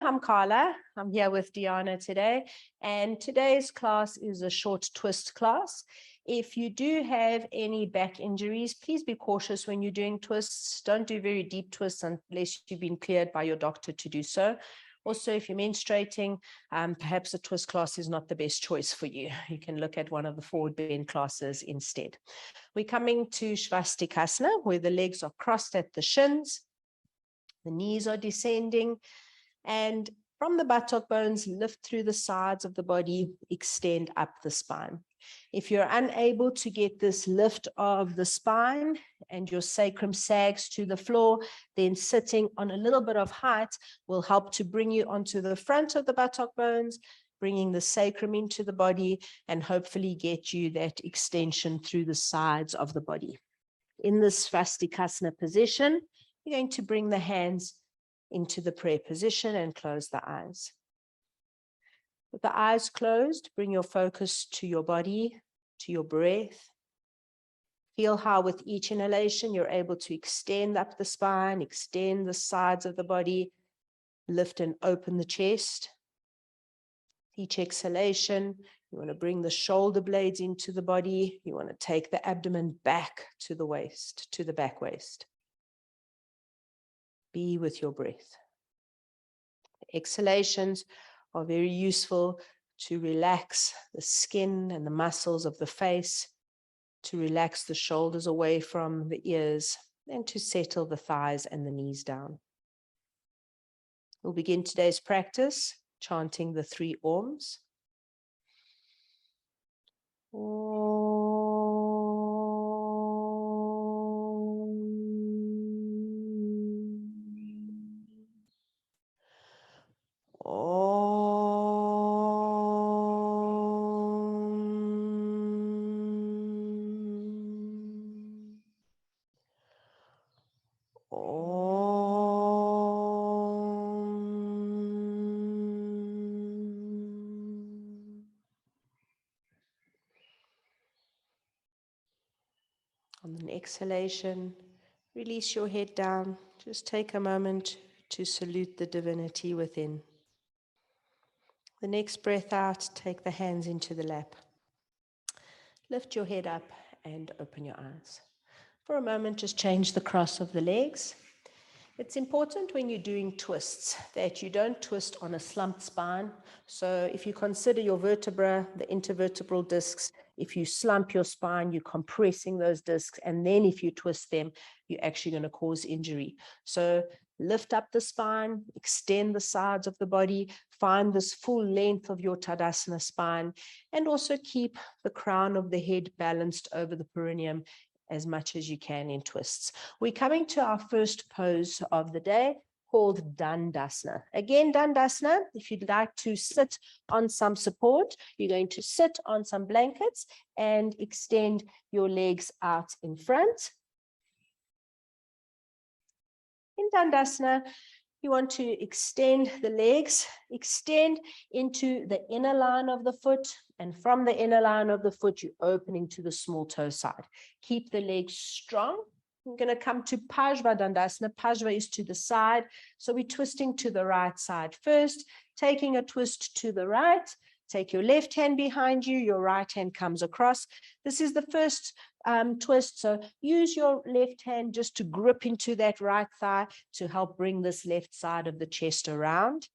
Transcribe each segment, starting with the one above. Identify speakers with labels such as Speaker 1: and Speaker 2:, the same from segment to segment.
Speaker 1: I'm Carla. I'm here with Diana today, and today's class is a short twist class. If you do have any back injuries, please be cautious when you're doing twists. Don't do very deep twists unless you've been cleared by your doctor to do so. Also, if you're menstruating, perhaps a twist class is not the best choice for you. You can look at one of the forward bend classes instead. We're coming to Svastikasana, where the legs are crossed at the shins, the knees are descending, and from the buttock bones, lift through the sides of the body, extend up the spine. If you're unable to get this lift of the spine and your sacrum sags to the floor, then sitting on a little bit of height will help to bring you onto the front of the buttock bones, bringing the sacrum into the body, and hopefully get you that extension through the sides of the body. In this Svastikasana position, you're going to bring the hands into the prayer position and close the eyes. With the eyes closed, bring your focus to your body, to your breath. Feel how with each inhalation, you're able to extend up the spine, extend the sides of the body, lift and open the chest. Each exhalation, you want to bring the shoulder blades into the body. You want to take the abdomen back to the waist, to the back waist. Be with your breath. Exhalations are very useful to relax the skin and the muscles of the face, to relax the shoulders away from the ears, and to settle the thighs and the knees down. We'll begin today's practice chanting the 3 Oms. On an exhalation, release your head down. Just take a moment to salute the divinity within. The next breath out, take the hands into the lap. Lift your head up and open your eyes. For a moment, just change the cross of the legs. It's important when you're doing twists that you don't twist on a slumped spine. So if you consider your vertebra, the intervertebral discs, if you slump your spine, you're compressing those discs. And then if you twist them, you're actually going to cause injury. So lift up the spine, extend the sides of the body, find this full length of your Tadasana spine, and also keep the crown of the head balanced over the perineum as much as you can in twists. We're coming to our first pose of the day called Dandasana. Again, Dandasana, if you'd like to sit on some support, you're going to sit on some blankets and extend your legs out in front. In Dandasana, you want to extend the legs, extend into the inner line of the foot, and from the inner line of the foot, you're opening to the small toe side. Keep the legs strong. We're going to come to Pajva Dandasana. Pajva is to the side, so we're twisting to the right side first, taking a twist to the right. Take your left hand behind you, your right hand comes across. This is the first twist, so use your left hand just to grip into that right thigh to help bring this left side of the chest around.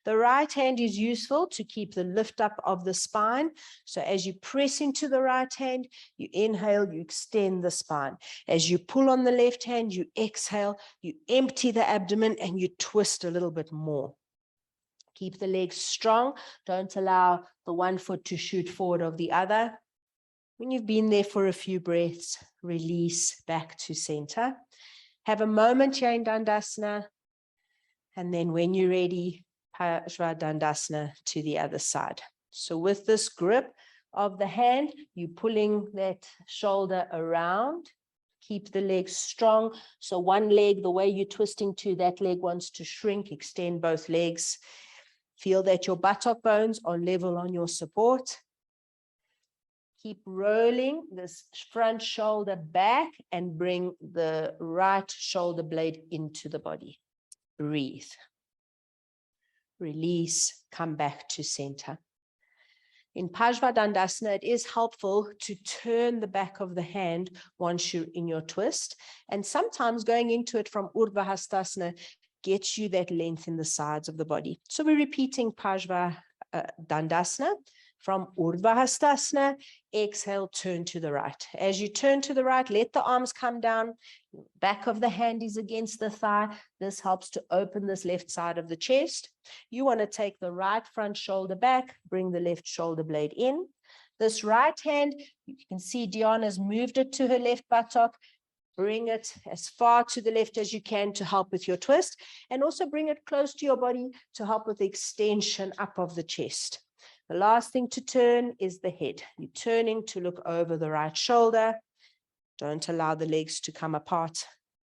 Speaker 1: The right hand is useful to keep the lift up of the spine. So as you press into the right hand, you inhale, you extend the spine. As you pull on the left hand, you exhale, you empty the abdomen, and you twist a little bit more. Keep the legs strong. Don't allow the one foot to shoot forward of the other. When you've been there for a few breaths, release back to center. Have a moment here in Dandasana. And then when you're ready, Pajva Dandasana to the other side. So with this grip of the hand, you're pulling that shoulder around. Keep the legs strong. So one leg, the way you're twisting to, that leg wants to shrink. Extend both legs. Feel that your buttock bones are level on your support. Keep rolling this front shoulder back and bring the right shoulder blade into the body. Breathe. release, come back to center. In Parivritta, it is helpful to turn the back of the hand once you're in your twist. And sometimes going into it from Urdhva Hastasana gets you that length in the sides of the body. So we're repeating Parivritta from Urdhva Hastasana. Exhale, turn to the right. As you turn to the right, let the arms come down. Back of the hand is against the thigh. This helps to open this left side of the chest. You want to take the right front shoulder back, bring the left shoulder blade in. This right hand, you can see Diana has moved it to her left buttock. Bring it as far to the left as you can to help with your twist, and also bring it close to your body to help with the extension up of the chest. The last thing to turn is the head. You're turning to look over the right shoulder. Don't allow the legs to come apart,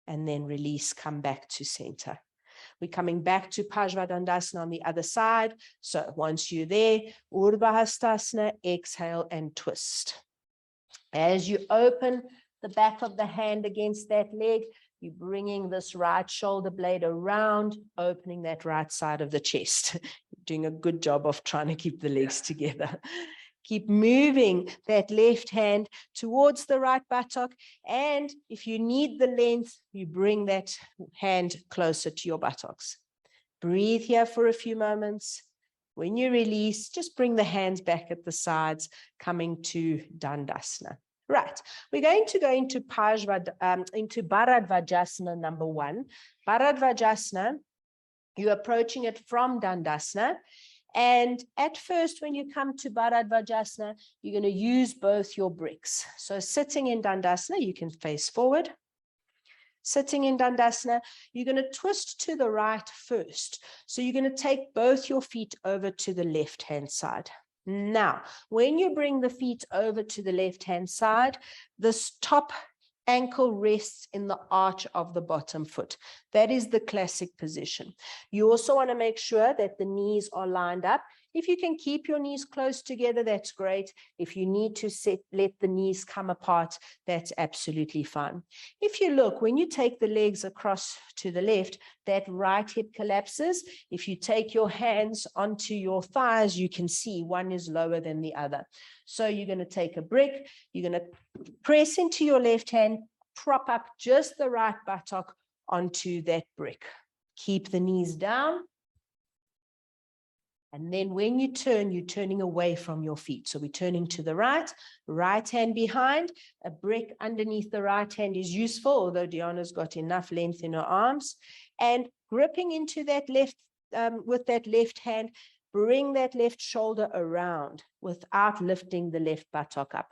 Speaker 1: and then release, come back to center. We're coming back to Parivritta on the other side. So once you're there, Urdhva Hastasana, exhale and twist. As you open the back of the hand against that leg, you're bringing this right shoulder blade around, opening that right side of the chest. You're doing a good job of trying to keep the legs together. Keep moving that left hand towards the right buttock. And if you need the length, you bring that hand closer to your buttocks. Breathe here for a few moments. When you release, just bring the hands back at the sides, coming to Dandasana. Right, we're going to go into Bharadvajasana number 1. Bharadvajasana, you're approaching it from Dandasana. And at first, when you come to Bharadvajasana, you're going to use both your bricks. So sitting in Dandasana, you can face forward. Sitting in Dandasana, you're going to twist to the right first. So you're going to take both your feet over to the left-hand side. Now, when you bring the feet over to the left-hand side, this top ankle rests in the arch of the bottom foot. That is the classic position. You also want to make sure that the knees are lined up. If you can keep your knees close together, that's great. If you need to let the knees come apart, that's absolutely fine. If you look, when you take the legs across to the left, that right hip collapses. If you take your hands onto your thighs, you can see one is lower than the other. So you're going to take a brick, you're going to press into your left hand, prop up just the right buttock onto that brick. Keep the knees down. And then when you turn, you're turning away from your feet. So we're turning to the right, right hand behind, a brick underneath the right hand is useful, although Diana's got enough length in her arms. And gripping into that left, with that left hand, bring that left shoulder around without lifting the left buttock up.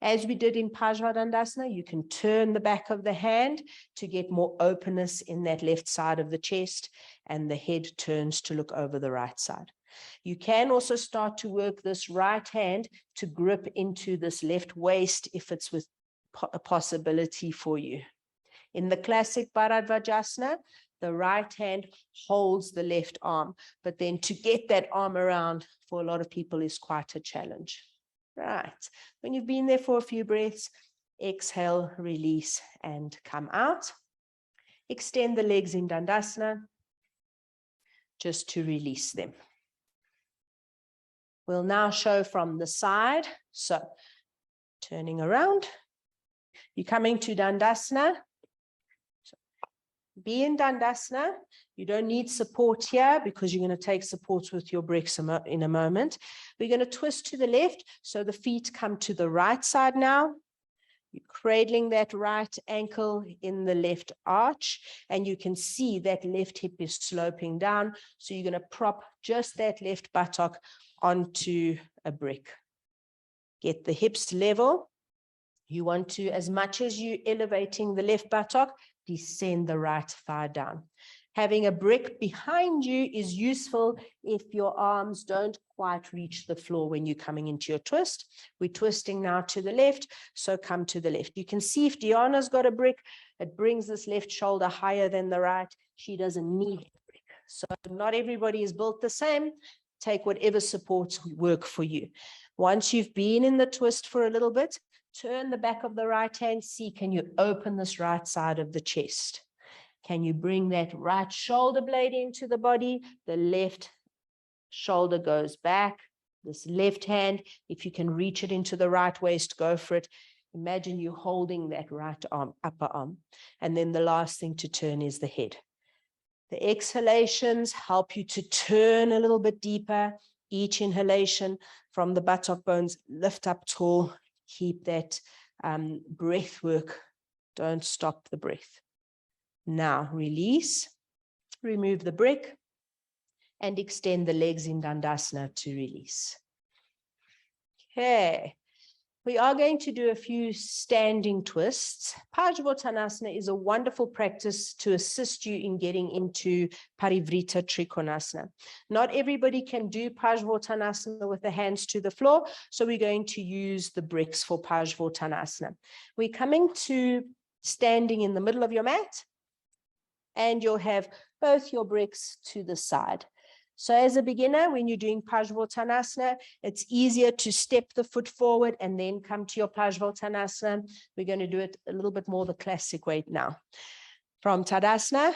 Speaker 1: As we did in Parivritta, you can turn the back of the hand to get more openness in that left side of the chest, and the head turns to look over the right side. You can also start to work this right hand to grip into this left waist if it's with a possibility for you. In the classic Bharadvajasana, the right hand holds the left arm, but then to get that arm around for a lot of people is quite a challenge. Right, when you've been there for a few breaths, exhale, release, and come out. Extend the legs in Dandasana, just to release them. We'll now show from the side. So turning around, you're coming to Dandasana. So be in Dandasana. You don't need support here because you're going to take support with your bricks in a moment. We're going to twist to the left. So the feet come to the right side now. You're cradling that right ankle in the left arch, and you can see that left hip is sloping down. So you're going to prop just that left buttock onto a brick. Get the hips level. You want to, as much as you're elevating the left buttock, descend the right thigh down. Having a brick behind you is useful if your arms don't quite reach the floor when you're coming into your twist. We're twisting now to the left, so come to the left. You can see if Diana's got a brick, it brings this left shoulder higher than the right. She doesn't need a brick. So not everybody is built the same. Take whatever supports work for you. Once you've been in the twist for a little bit, turn the back of the right hand, see, can you open this right side of the chest? Can you bring that right shoulder blade into the body, the left shoulder goes back. This left hand, if you can reach it into the right waist, go for it. Imagine you holding that right arm, upper arm. And then the last thing to turn is the head. The exhalations help you to turn a little bit deeper. Each inhalation from the buttock bones, lift up tall. Keep that breath work. Don't stop the breath. Now release, remove the brick, and extend the legs in Dandasana to release. Okay, we are going to do a few standing twists. Parivritta is a wonderful practice to assist you in getting into Parivritta Trikonasana. Not everybody can do Parivritta with the hands to the floor, so we're going to use the bricks for Parivritta. We're coming to standing in the middle of your mat, and you'll have both your bricks to the side. So as a beginner, when you're doing Parivritta, it's easier to step the foot forward and then come to your Parivritta. We're going to do it a little bit more the classic way now. From Tadasana,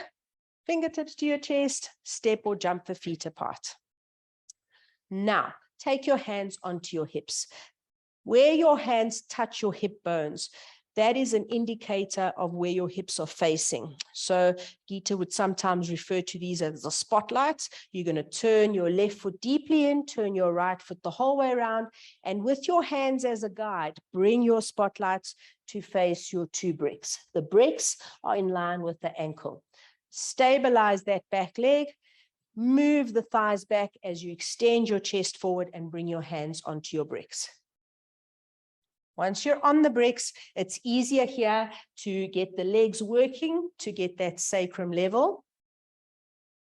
Speaker 1: fingertips to your chest, step or jump the feet apart. Now, take your hands onto your hips. Where your hands touch your hip bones, that is an indicator of where your hips are facing. So Gita would sometimes refer to these as the spotlights. You're going to turn your left foot deeply in, turn your right foot the whole way around, and with your hands as a guide, bring your spotlights to face your two bricks. The bricks are in line with the ankle. Stabilize that back leg. Move the thighs back as you extend your chest forward and bring your hands onto your bricks. Once you're on the bricks, it's easier here to get the legs working, to get that sacrum level.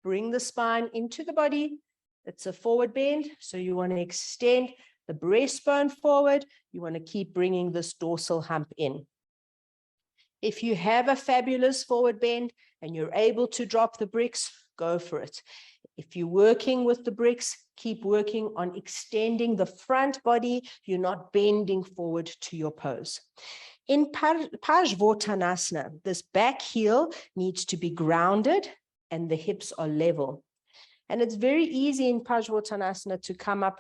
Speaker 1: Bring the spine into the body. It's a forward bend, so you want to extend the breastbone forward. You want to keep bringing this dorsal hump in. If you have a fabulous forward bend and you're able to drop the bricks, go for it. If you're working with the bricks, keep working on extending the front body. You're not bending forward to your pose. In Parivritta, this back heel needs to be grounded and the hips are level. And it's very easy in Parivritta to come up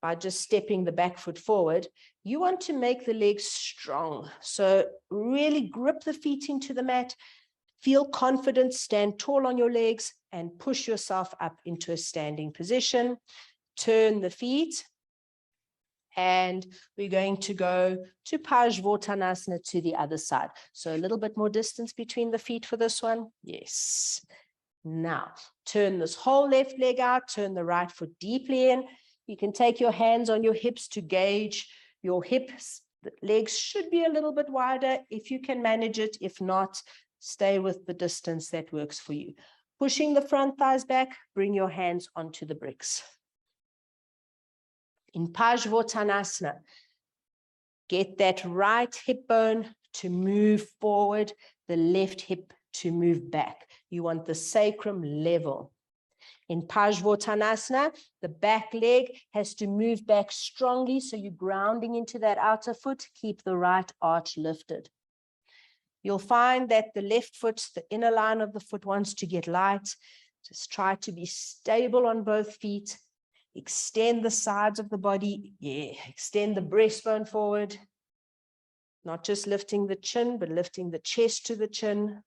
Speaker 1: by just stepping the back foot forward. You want to make the legs strong. So really grip the feet into the mat. Feel confident, stand tall on your legs and push yourself up into a standing position. Turn the feet. And we're going to go to Parivritta to the other side. So a little bit more distance between the feet for this one. Yes. Now, turn this whole left leg out, turn the right foot deeply in. You can take your hands on your hips to gauge your hips. The legs should be a little bit wider if you can manage it. If not, stay with the distance that works for you. Pushing the front thighs back, bring your hands onto the bricks. In Parivritta, get that right hip bone to move forward, the left hip to move back. You want the sacrum level. In Parivritta, the back leg has to move back strongly, so you're grounding into that outer foot. Keep the right arch lifted. You'll find that the left foot, the inner line of the foot wants to get light. Just try to be stable on both feet. Extend the sides of the body. Yeah, extend the breastbone forward. Not just lifting the chin, but lifting the chest to the chin.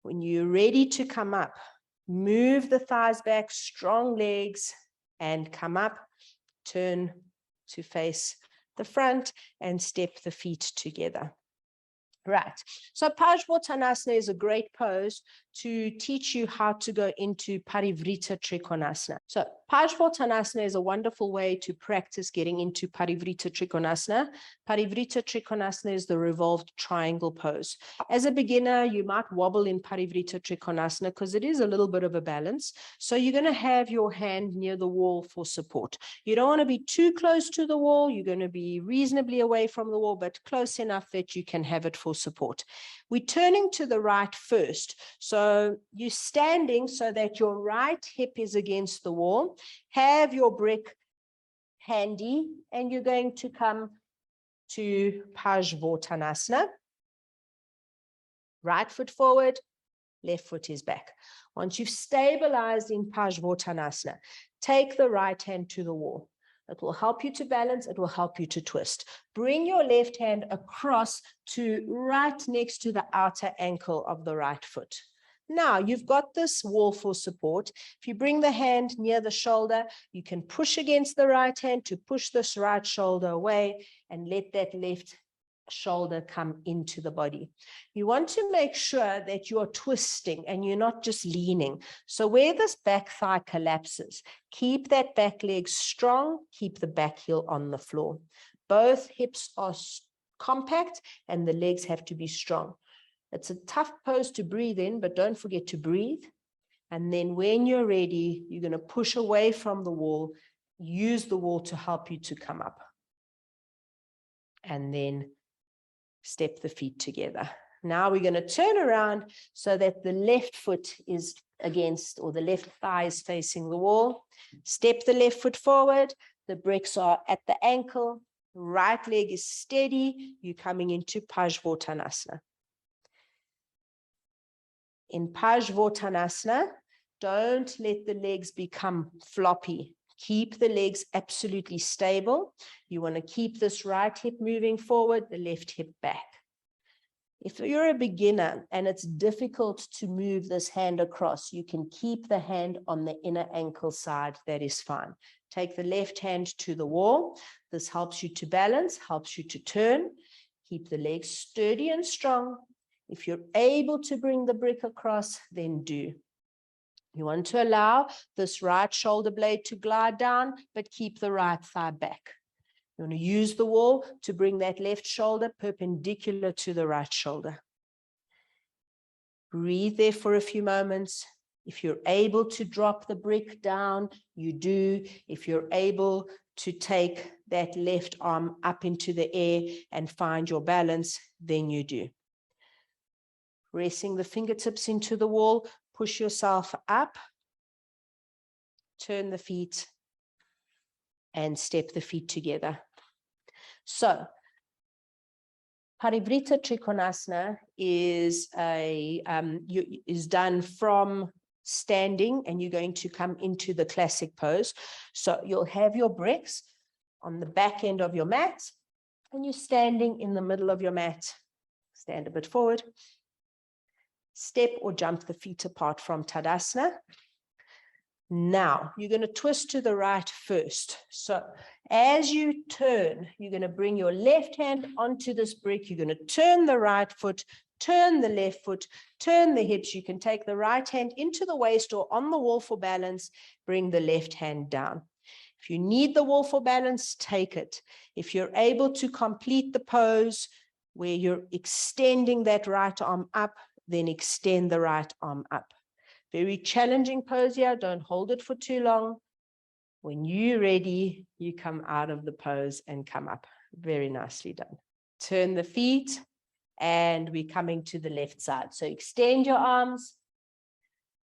Speaker 1: When you're ready to come up, move the thighs back, strong legs, and come up. Turn to face the front and step the feet together. Right. So Parivritta is a great pose to teach you how to go into Parivritta Trikonasana. So Parivritta is a wonderful way to practice getting into Parivritta Trikonasana. Parivritta Trikonasana is the revolved triangle pose. As a beginner, you might wobble in Parivritta Trikonasana because it is a little bit of a balance. So you're going to have your hand near the wall for support. You don't want to be too close to the wall. You're going to be reasonably away from the wall, but close enough that you can have it for support. We're turning to the right first. So you're standing so that your right hip is against the wall. Have your brick handy, and you're going to come to Parivritta. Right foot forward, left foot is back. Once you've stabilized in Parivritta, take the right hand to the wall. It will help you to balance. It will help you to twist. Bring your left hand across to right next to the outer ankle of the right foot. Now you've got this wall for support. If you bring the hand near the shoulder, you can push against the right hand to push this right shoulder away and let that left shoulder come into the body. You want to make sure that you're twisting and you're not just leaning. So where this back thigh collapses, keep that back leg strong, keep the back heel on the floor. Both hips are compact and the legs have to be strong. It's a tough pose to breathe in, but don't forget to breathe. And then when you're ready, you're going to push away from the wall, use the wall to help you to come up. And then step the feet together. Now we're going to turn around so that the left foot is against, or the left thigh is facing the wall. Step the left foot forward. The bricks are at the ankle. Right leg is steady. You're coming into Parivritta. In Parivritta, don't let the legs become floppy. Keep the legs absolutely stable. You want to keep this right hip moving forward, the left hip back. If you're a beginner and it's difficult to move this hand across, you can keep the hand on the inner ankle side. That is fine. Take the left hand to the wall. This helps you to balance, helps you to turn. Keep the legs sturdy and strong. If you're able to bring the brick across, then do. You want to allow this right shoulder blade to glide down, but keep the right thigh back. You want to use the wall to bring that left shoulder perpendicular to the right shoulder. Breathe there for a few moments. If you're able to drop the brick down, you do. If you're able to take that left arm up into the air and find your balance, then you do. Pressing the fingertips into the wall, push yourself up, turn the feet, and step the feet together. So, Parivritta Trikonasana is done from standing, and you're going to come into the classic pose. So you'll have your bricks on the back end of your mat, and you're standing in the middle of your mat. Stand a bit forward. Step or jump the feet apart from Tadasana. Now, you're going to twist to the right first. So as you turn, you're going to bring your left hand onto this brick. You're going to turn the right foot, turn the left foot, turn the hips. You can take the right hand into the waist or on the wall for balance. Bring the left hand down. If you need the wall for balance, take it. If you're able to complete the pose where you're extending that right arm up, then extend the right arm up. Very challenging pose here. Don't hold it for too long. When you're ready, you come out of the pose and come up. Very nicely done. Turn the feet, and we're coming to the left side. So extend your arms.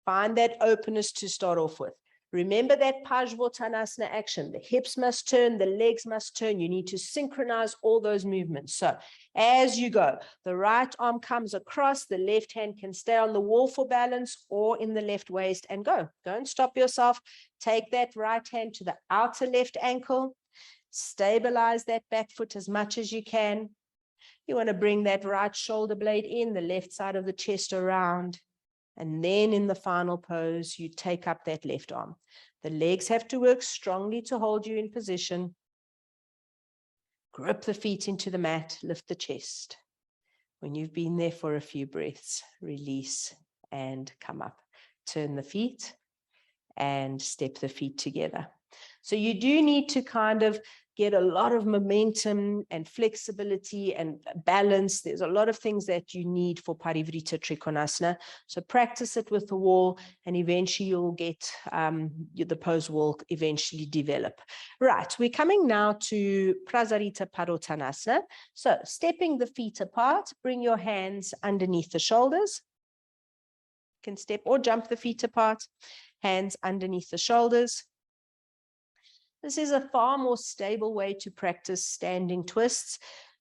Speaker 1: Find that openness to start off with. Remember that Parivritta action. The hips must turn, the legs must turn. You need to synchronize all those movements. So as you go, the right arm comes across, the left hand can stay on the wall for balance or in the left waist and go. Don't stop yourself. Take that right hand to the outer left ankle. Stabilize that back foot as much as you can. You want to bring that right shoulder blade in, the left side of the chest around. And then in the final pose, you take up that left arm. The legs have to work strongly to hold you in position. Grip the feet into the mat, lift the chest. When you've been there for a few breaths, release and come up. Turn the feet and step the feet together. So you do need to kind of get a lot of momentum and flexibility and balance. There's a lot of things that you need for Parivritta Trikonasana. So practice it with the wall, and eventually you'll get, the pose will eventually develop. Right, we're coming now to Prasarita Padottanasana. So stepping the feet apart, bring your hands underneath the shoulders. You can step or jump the feet apart, hands underneath the shoulders. This is a far more stable way to practice standing twists.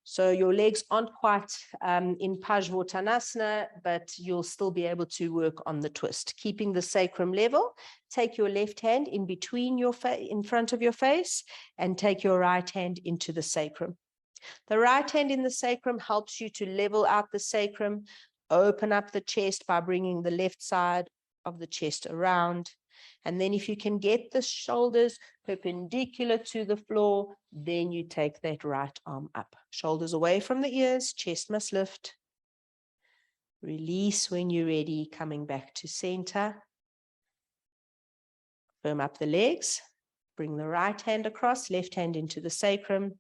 Speaker 1: So your legs aren't quite in Parivritta, but you'll still be able to work on the twist. Keeping the sacrum level, take your left hand in between your in front of your face and take your right hand into the sacrum. The right hand in the sacrum helps you to level out the sacrum, open up the chest by bringing the left side of the chest around. And then if you can get the shoulders perpendicular to the floor, then you take that right arm up. Shoulders away from the ears, chest must lift. Release when you're ready, coming back to center. Firm up the legs. Bring the right hand across, left hand into the sacrum.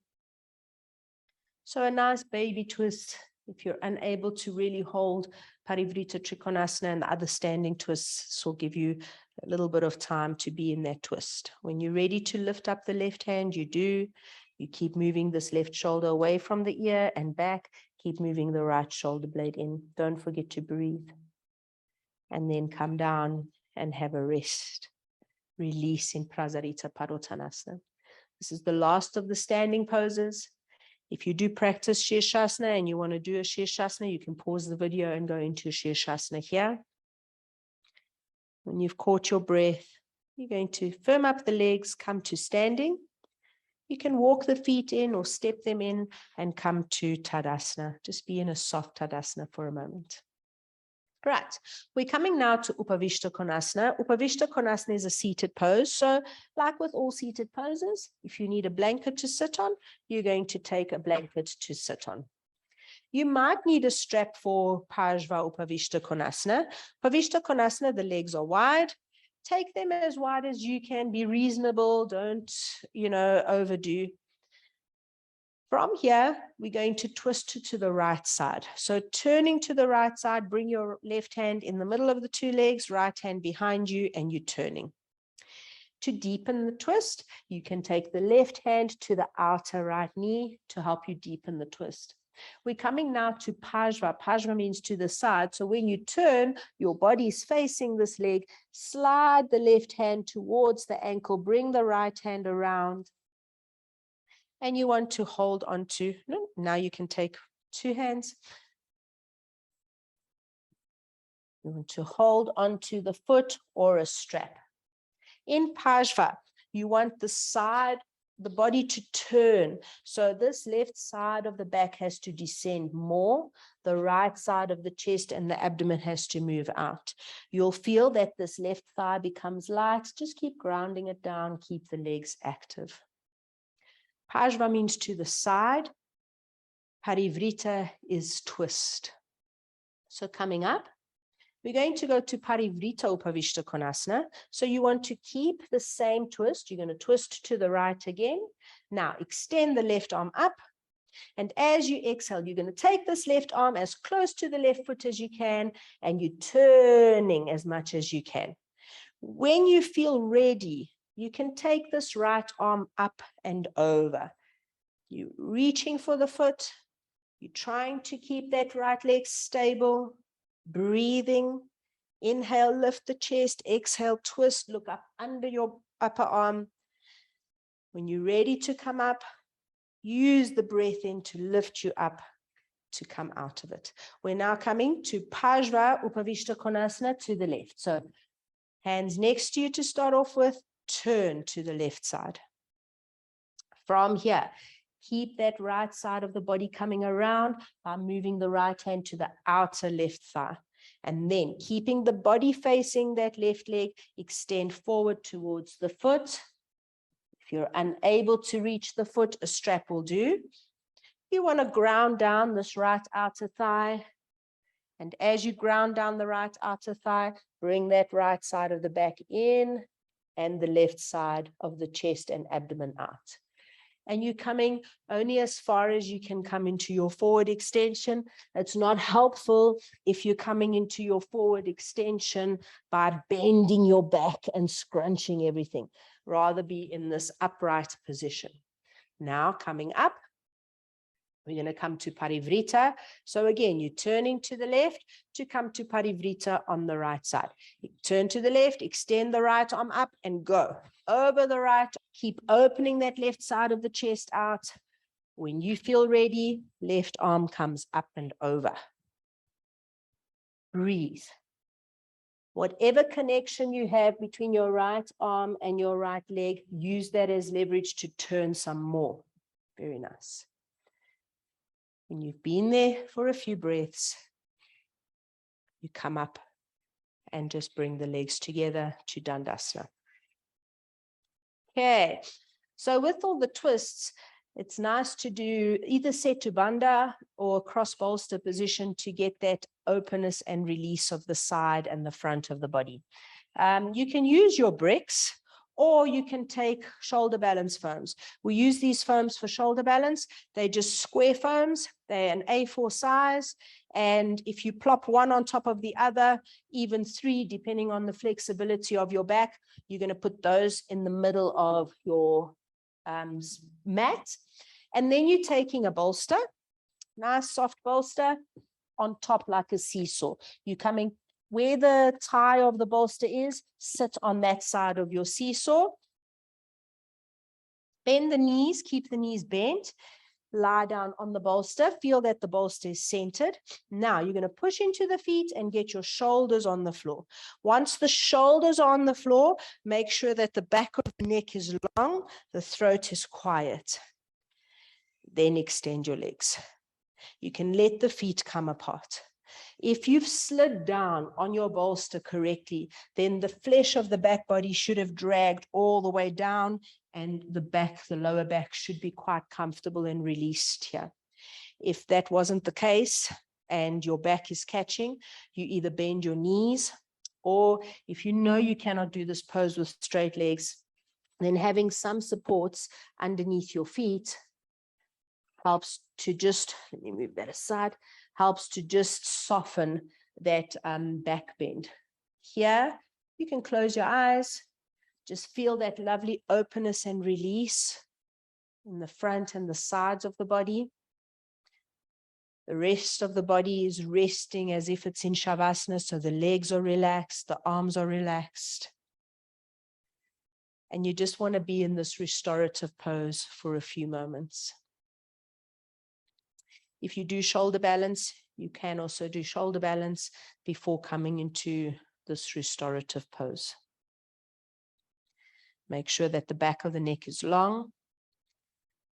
Speaker 1: So a nice baby twist. If you're unable to really hold Parivritta Trikonasana and the other standing twists, this will give you a little bit of time to be in that twist. When you're ready to lift up the left hand, you do. You keep moving this left shoulder away from the ear and back. Keep moving the right shoulder blade in. Don't forget to breathe. And then come down and have a rest. Release in Parivritta Konasana. This is the last of the standing poses. If you do practice Shirshasana and you want to do a Shirshasana, you can pause the video and go into Shirshasana here. When you've caught your breath, you're going to firm up the legs, come to standing. You can walk the feet in or step them in and come to Tadasana. Just be in a soft Tadasana for a moment. Right, we're coming now to Upavista Konasana. Upavista Konasana is a seated pose. So like with all seated poses, if you need a blanket to sit on, you're going to take a blanket to sit on. You might need a strap for Parshva Upavista Konasana. Upavista Konasana, the legs are wide. Take them as wide as you can. Be reasonable. Don't, overdo. From here, we're going to twist to the right side. So turning to the right side, bring your left hand in the middle of the two legs, right hand behind you, and you're turning. To deepen the twist, you can take the left hand to the outer right knee to help you deepen the twist. We're coming now to Parshva. Parshva means to the side. So when you turn, your body is facing this leg. Slide the left hand towards the ankle. Bring the right hand around. And you want to hold on to, now you can take two hands. You want to hold on to the foot or a strap. In Parshva, you want the body to turn. So this left side of the back has to descend more. The right side of the chest and the abdomen has to move out. You'll feel that this left thigh becomes light. Just keep grounding it down. Keep the legs active. Parshva means to the side. Parivritta is twist. So coming up, we're going to go to Parivritta Upavista Konasana. So you want to keep the same twist. You're going to twist to the right again. Now extend the left arm up. And as you exhale, you're going to take this left arm as close to the left foot as you can, and you're turning as much as you can. When you feel ready, you can take this right arm up and over. You're reaching for the foot. You're trying to keep that right leg stable. Breathing. Inhale, lift the chest. Exhale, twist. Look up under your upper arm. When you're ready to come up, use the breath in to lift you up to come out of it. We're now coming to Parshva Upavista Konasana to the left. So hands next to you to start off with. Turn to the left side. From here, keep that right side of the body coming around by moving the right hand to the outer left thigh. And then keeping the body facing that left leg, extend forward towards the foot. If you're unable to reach the foot, a strap will do. You want to ground down this right outer thigh. And as you ground down the right outer thigh, bring that right side of the back in and the left side of the chest and abdomen out. And you're coming only as far as you can come into your forward extension. It's not helpful if you're coming into your forward extension by bending your back and scrunching everything. Rather be in this upright position. Now coming up, we're going to come to Parivritta. So again, you're turning to the left to come to Parivritta on the right side. You turn to the left, extend the right arm up and go over the right. Keep opening that left side of the chest out. When you feel ready, left arm comes up and over. Breathe. Whatever connection you have between your right arm and your right leg, use that as leverage to turn some more. Very nice. When you've been there for a few breaths, you come up and just bring the legs together to Dandasana. Okay, so with all the twists, it's nice to do either Setu Bandha or cross bolster position to get that openness and release of the side and the front of the body. You can use your bricks, or you can take shoulder balance foams. We use these foams for shoulder balance. They're just square foams. They're an A4 size. And if you plop one on top of the other, even three, depending on the flexibility of your back, you're going to put those in the middle of your mat. And then you're taking a bolster, nice soft bolster, on top like a seesaw. You're coming where the tie of the bolster is, sit on that side of your seesaw. Bend the knees, keep the knees bent. Lie down on the bolster. Feel that the bolster is centered. Now you're going to push into the feet and get your shoulders on the floor. Once the shoulders are on the floor, make sure that the back of the neck is long, the throat is quiet. Then extend your legs. You can let the feet come apart. If you've slid down on your bolster correctly, then the flesh of the back body should have dragged all the way down, and the back, the lower back, should be quite comfortable and released here. If that wasn't the case and your back is catching, you either bend your knees, or if you know you cannot do this pose with straight legs, then having some supports underneath your feet helps to just, let me move that aside, helps to just soften that back bend. Here, you can close your eyes, just feel that lovely openness and release in the front and the sides of the body. The rest of the body is resting as if it's in Shavasana, so the legs are relaxed, the arms are relaxed. And you just want to be in this restorative pose for a few moments. If you do shoulder balance, you can also do shoulder balance before coming into this restorative pose. Make sure that the back of the neck is long.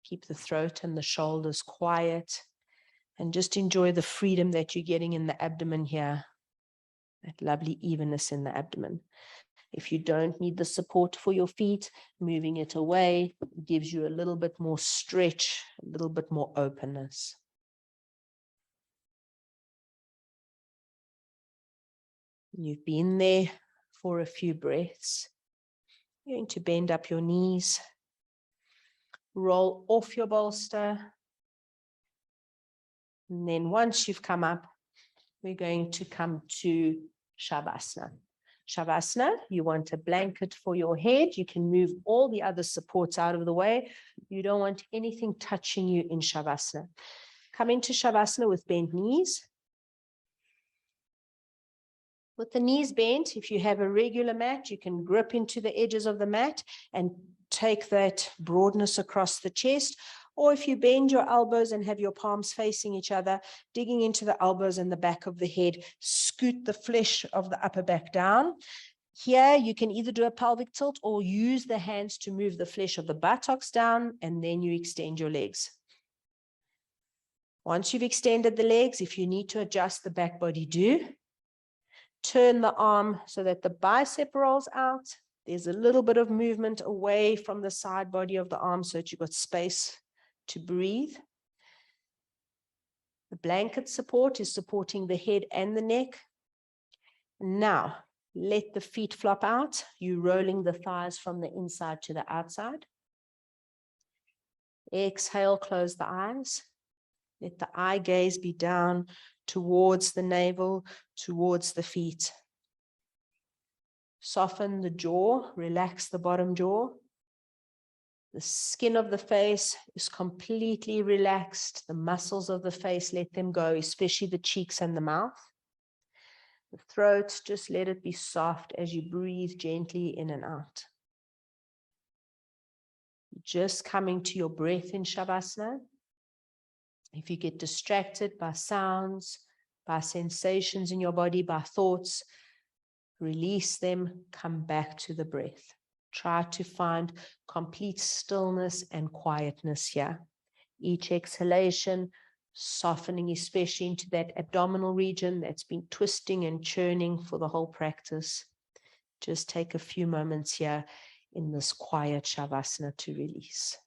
Speaker 1: Keep the throat and the shoulders quiet. And just enjoy the freedom that you're getting in the abdomen here. That lovely evenness in the abdomen. If you don't need the support for your feet, moving it away gives you a little bit more stretch, a little bit more openness. You've been there for a few breaths. You're going to bend up your knees, roll off your bolster. And then once you've come up, we're going to come to Shavasana. Shavasana, you want a blanket for your head. You can move all the other supports out of the way. You don't want anything touching you in Shavasana. Come into Shavasana with bent knees. With the knees bent, if you have a regular mat, you can grip into the edges of the mat and take that broadness across the chest. Or if you bend your elbows and have your palms facing each other, digging into the elbows and the back of the head, scoot the flesh of the upper back down. Here, you can either do a pelvic tilt or use the hands to move the flesh of the buttocks down, and then you extend your legs. Once you've extended the legs, if you need to adjust the back body, do. Turn the arm so that the bicep rolls out. There's a little bit of movement away from the side body of the arm so that you've got space to breathe. The blanket support is supporting the head and the neck. Now, let the feet flop out. You're rolling the thighs from the inside to the outside. Exhale, close the eyes. Let the eye gaze be down towards the navel, towards the feet. Soften the jaw, relax the bottom jaw. The skin of the face is completely relaxed. The muscles of the face, let them go, especially the cheeks and the mouth. The throat, just let it be soft as you breathe gently in and out. Just coming to your breath in Shavasana. If you get distracted by sounds, by sensations in your body, by thoughts, release them, come back to the breath. Try to find complete stillness and quietness here. Each exhalation, softening especially into that abdominal region that's been twisting and churning for the whole practice. Just take a few moments here in this quiet Shavasana to release.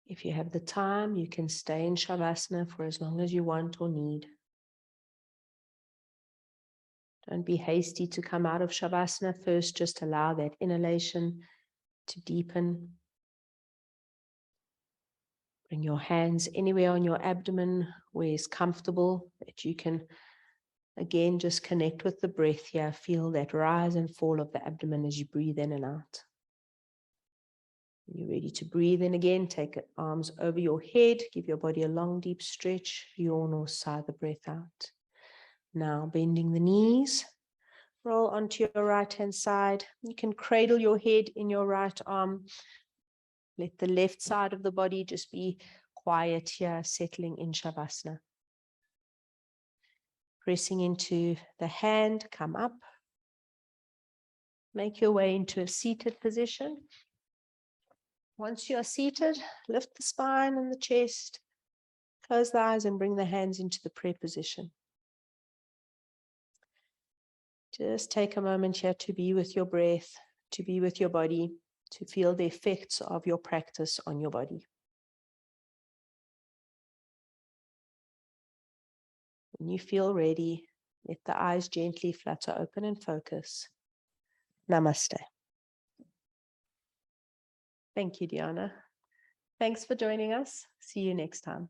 Speaker 1: If you have the time, you can stay in Shavasana for as long as you want or need. Don't be hasty to come out of Shavasana first. Just allow that inhalation to deepen. Bring your hands anywhere on your abdomen where it's comfortable, that you can, again, just connect with the breath here. Feel that rise and fall of the abdomen as you breathe in and out. When you're ready to breathe in again, take your arms over your head. Give your body a long, deep stretch. Yawn or sigh the breath out. Now, bending the knees. Roll onto your right-hand side. You can cradle your head in your right arm. Let the left side of the body just be quiet here, settling in Shavasana. Pressing into the hand, come up. Make your way into a seated position. Once you are seated, lift the spine and the chest. Close the eyes and bring the hands into the prayer position. Just take a moment here to be with your breath, to be with your body, to feel the effects of your practice on your body. When you feel ready, let the eyes gently flutter open and focus. Namaste. Thank you, Diana. Thanks for joining us. See you next time.